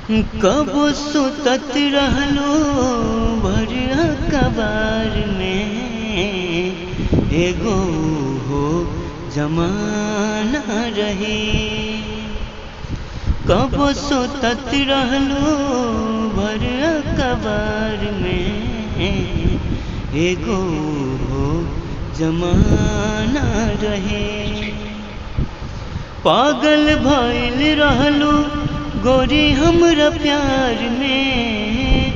कब सुतत रहलो भर कबार में, एगो हो जमाना रहे। कब सुतत रहलो भर कबार में, एगो हो जमाना रहे। पागल भइल रहलो गोरी हमरा प्यार में,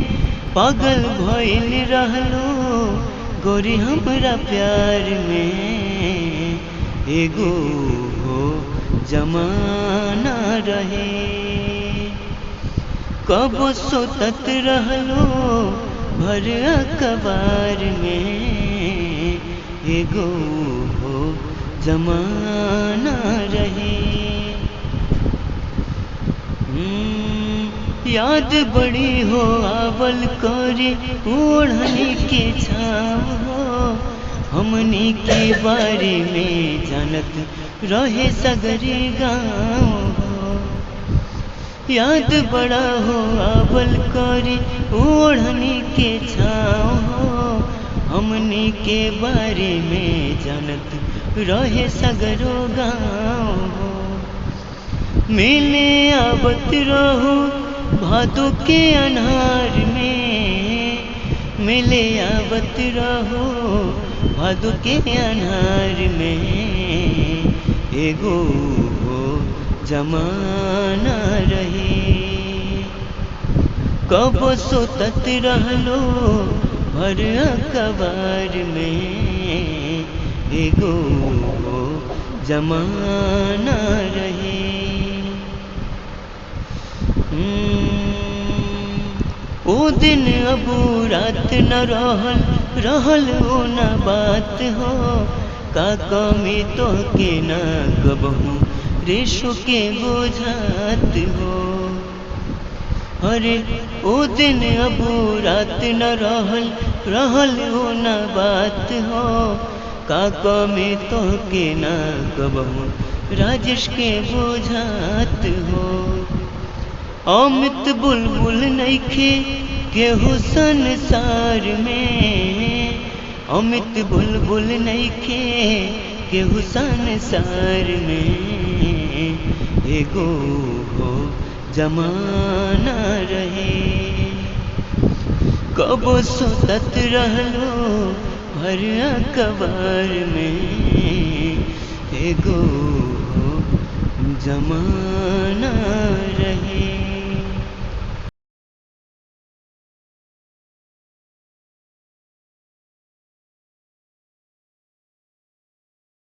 पागल भइल रहलो गोरी हमरा प्यार में, एगो हो जमाना रहे। कब सुतत रहलो भर कबार में, एगो हो जमाना रहे। याद बड़ी हो आवल करे ओढ़नी के छाव हो, हमनी के बारे में जानत रहे सगरे गाँव हो। याद बड़ा हो आवल करे ओढ़नी के छाव हो, हमनी के बारे में जानत रहे सगरो गाँव हो। मिले आवत रहो भादो के अन्हार में, मिले आवत रहो भादो के अन्हार में, एगो हो जमाना रहे। कब सुतत रहलो भर कबार में, एगो हो जमाना रहे। ओ दिन अबू रात न रहल ओ न बात हो, का कमी तो के न कबहू रेशो के बुझात हो। अरे ओ दिन अबू रात न रहल ओ न बात हो, का कमी तो के न कबहू राजेश के बुझात हो। अमित बुलबुल नइखे केहू संसार में, अमित बुलबुल नइखे केहू संसार में, एगो हो जमाना रहे। कब सुतत रहलो भर कबार में, एगो हो जमाना